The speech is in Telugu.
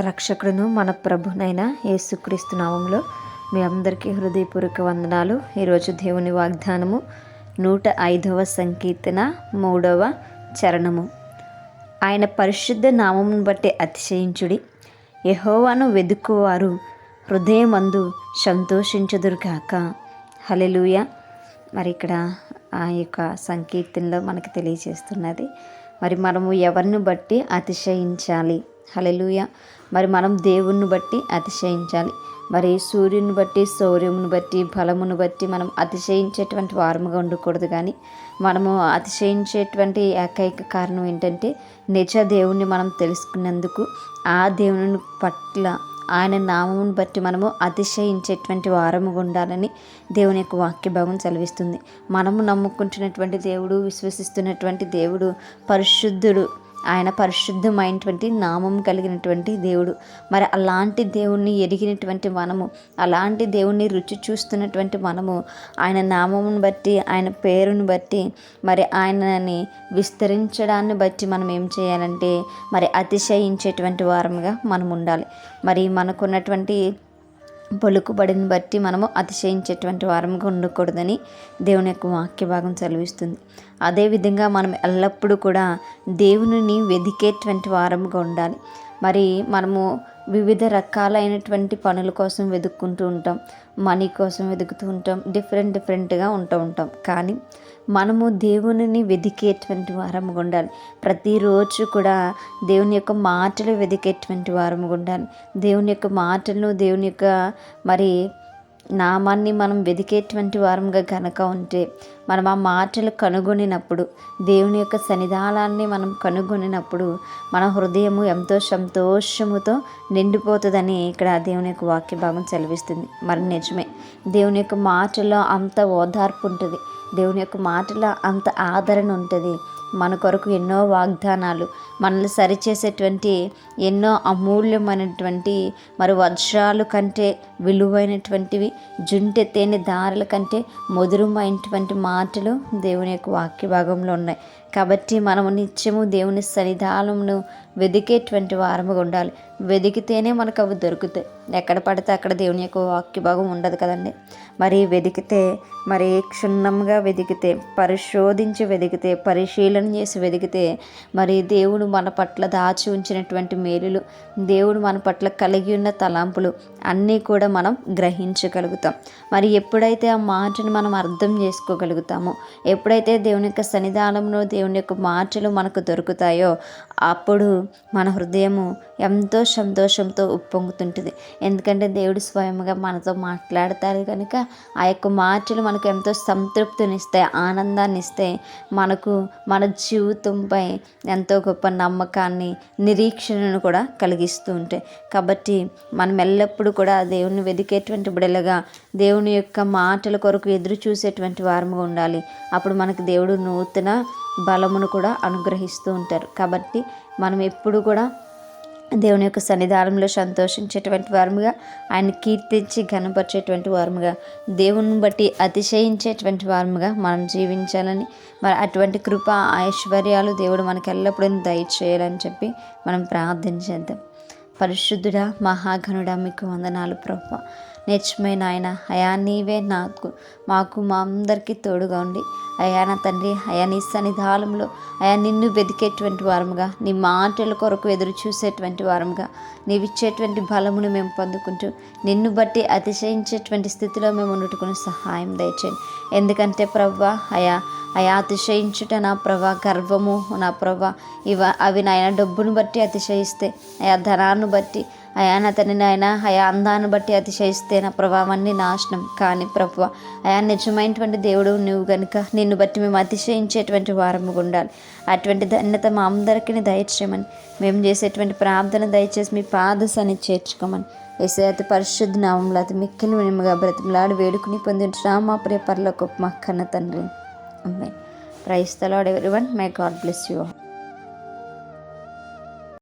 రక్షకుడును మన ప్రభునైన యేసుక్రీస్తు నామములో మీ అందరికీ హృదయపూర్వక వందనాలు. ఈరోజు దేవుని వాగ్దానము 105వ సంకీర్తన 3వ చరణము. ఆయన పరిశుద్ధ నామమును బట్టి అతిశయించుడి, యెహోవాను వెదుకువారు హృదయమందు సంతోషించుదురుగాక. హల్లెలూయా. మరి ఇక్కడ ఆ యొక్క సంకీర్తనలో మనకు తెలియజేస్తున్నది, మరి మనము ఎవరిని బట్టి అతిశయించాలి. హల్లెలూయా. మరి మనం దేవుణ్ణి బట్టి అతిశయించాలి. మరి సూర్యుని బట్టి, శౌర్యమును బట్టి, బలమును బట్టి మనం అతిశయించేటువంటి వారముగా ఉండకూడదు. కానీ మనము అతిశయించేటువంటి ఏకైక కారణం ఏంటంటే నిజ దేవుణ్ణి మనం తెలుసుకున్నందుకు, ఆ దేవుని పట్ల ఆయన నామమును బట్టి మనము అతిశయించేటువంటి వారముగా ఉండాలని దేవుని యొక్క వాక్య భాగం సెలవిస్తుంది. మనము నమ్ముకుంటున్నటువంటి దేవుడు, విశ్వసిస్తున్నటువంటి దేవుడు పరిశుద్ధుడు. ఆయన పరిశుద్ధమైనటువంటి నామం కలిగినటువంటి దేవుడు. మరి అలాంటి దేవుణ్ణి ఎరిగినటువంటి మనము, అలాంటి దేవుణ్ణి రుచి చూస్తున్నటువంటి మనము ఆయన నామమును బట్టి, ఆయన పేరును బట్టి, మరి ఆయనని విస్తరించడాన్ని బట్టి మనం ఏం చేయాలంటే మరి అతిశయించేటువంటి వారముగా మనం ఉండాలి. మరి మనకున్నటువంటి పలుకుబడిని బట్టి మనము అతిశయించేటువంటి వారంగా ఉండకూడదని దేవుని యొక్క వాక్య భాగం సెలవిస్తుంది. అదేవిధంగా మనం ఎల్లప్పుడూ కూడా దేవునిని వెదికేటువంటి వారముగా ఉండాలి. మరి మనము వివిధ రకాలైనటువంటి పనుల కోసం వెతుక్కుంటూ ఉంటాం, మనీ కోసం వెతుకుతూ ఉంటాం, డిఫరెంట్గా ఉంటాం. కానీ మనము దేవునిని వెదికేటువంటి వారముగా ఉండాలి. ప్రతిరోజు కూడా దేవుని యొక్క మాటలు వెదికేటువంటి వారముగా ఉండాలి. దేవుని యొక్క మాటలను, దేవుని యొక్క మరి నామాన్ని మనం వెదికేటువంటి వారంగా కనుక ఉంటే, మనం ఆ మాటలు కనుగొనినప్పుడు, దేవుని యొక్క సన్నిధానాన్ని మనం కనుగొనినప్పుడు మన హృదయము ఎంతో సంతోషముతో నిండిపోతుందని ఇక్కడ దేవుని యొక్క వాక్య భాగం సెలవిస్తుంది. మరి నిజమే, దేవుని యొక్క మాటలో అంత ఓదార్పు ఉంటుంది, దేవుని యొక్క మాటలో అంత ఆదరణ ఉంటుంది. మన కొరకు ఎన్నో వాగ్దానాలు, మనల్ని సరిచేసేటువంటి ఎన్నో అమూల్యమైనటువంటి మరి వజ్రాలు కంటే విలువైనటువంటివి, జుంటె తేనె దారుల కంటే మధురమైనటువంటి మాటలు దేవుని యొక్క వాక్య భాగంలో ఉన్నాయి. కాబట్టి మనము నిత్యము దేవుని సన్నిధానమును వెదికేటువంటి వారముగా ఉండాలి. వెదికితేనే మనకు అవి దొరుకుతాయి. ఎక్కడ పడితే అక్కడ దేవుని యొక్క వాక్య భాగం ఉండదు కదండి. మరి వెదికితే, మరి క్షుణ్ణంగా వెదికితే, పరిశోధించి వెదికితే, పరిశీలన చేసి వెదికితే, మరి దేవుడు మన పట్ల దాచి ఉంచినటువంటి మేలులు, దేవుడు మన పట్ల కలిగి ఉన్న తలాంపులు అన్నీ కూడా మనం గ్రహించగలుగుతాం. మరి ఎప్పుడైతే ఆ మాటను మనం అర్థం చేసుకోగలుగుతామో, ఎప్పుడైతే దేవుని యొక్క సన్నిధానంలో దేవుని యొక్క మాటలు మనకు దొరుకుతాయో, అప్పుడు మన హృదయము ఎంతో సంతోషంతో ఉప్పొంగుతుంటుంది. ఎందుకంటే దేవుడు స్వయంగా మనతో మాట్లాడతారు కనుక ఆ యొక్క మాటలు మనకు ఎంతో సంతృప్తినిస్తాయి, ఆనందాన్ని ఇస్తాయి. మనకు మన జీవితంపై ఎంతో గొప్ప నమ్మకాన్ని, నిరీక్షణను కూడా కలిగిస్తూ ఉంటాయి. కాబట్టి మనం ఎల్లప్పుడూ కూడా దేవుని వెదికేటువంటి బిడ్డలుగా, దేవుని యొక్క మాటల కొరకు ఎదురు చూసేటువంటి వారముగా ఉండాలి. అప్పుడు మనకు దేవుడు నూతన బలమును కూడా అనుగ్రహిస్తూ ఉంటారు. కాబట్టి మనం ఎప్పుడు కూడా దేవుని యొక్క సన్నిధానంలో సంతోషించేటువంటి వారముగా, ఆయన కీర్తించి ఘనపరిచేటువంటి వారముగా, దేవుని బట్టి అతిశయించేటువంటి వారముగా మనం జీవించాలని, మరి అటువంటి కృప, ఐశ్వర్యాలు దేవుడు మనకు ఎల్లప్పుడూ దయచేయాలని చెప్పి మనం ప్రార్థన చేద్దాం. పరిశుద్ధుడా, మహాగణుడా, మీకు వందనాలు ప్రభువా. నిజమైన ఆయన అయా, నీవే మాకు మా అందరికీ తోడుగా ఉండి అయా నా తండ్రి, అయా నీ సన్నిధానంలో అయా నిన్ను వెదికేటువంటి వారముగా, నీ మాటల కొరకు ఎదురు చూసేటువంటి వారముగా, నీవిచ్చేటువంటి బలమును మేము పొందుకుంటూ నిన్ను బట్టి అతిశయించేటువంటి స్థితిలో మేము ఉండుటకుని సహాయం దయచేయండి. ఎందుకంటే ప్రభువా అయా అతిశయించుట నా ప్రభా గర్వము నా ప్రభా, అవి నాయన డబ్బును బట్టి అతిశయిస్తే, అయా ధనాన్ని బట్టి, అయా నా తండ్రి నాయన, అయా అందాన్ని బట్టి అతిశయిస్తే నా ప్రభావాన్ని నాశనం. కానీ ప్రభువా అయా నిజమైనటువంటి దేవుడు నువ్వు కనుక నిన్ను బట్టి మేము అతిశయించేటువంటి వారముగా ఉండాలి. అటువంటి ధన్యత మా అందరికీ దయచేయమని, మేము చేసేటువంటి ప్రార్థన దయచేసి మీ పాద సన్నిధిని చేర్చుకోమని యేసయ్య అతి పరిశుద్ధ నామములో అతి మిక్కిలి వినయముగా బ్రతిమలాడి వేడుకుని పొందించున్నాము మా ప్రియ పరలోకపు మా కన్న తండ్రి. Amen. Praise the Lord everyone. May God bless you all.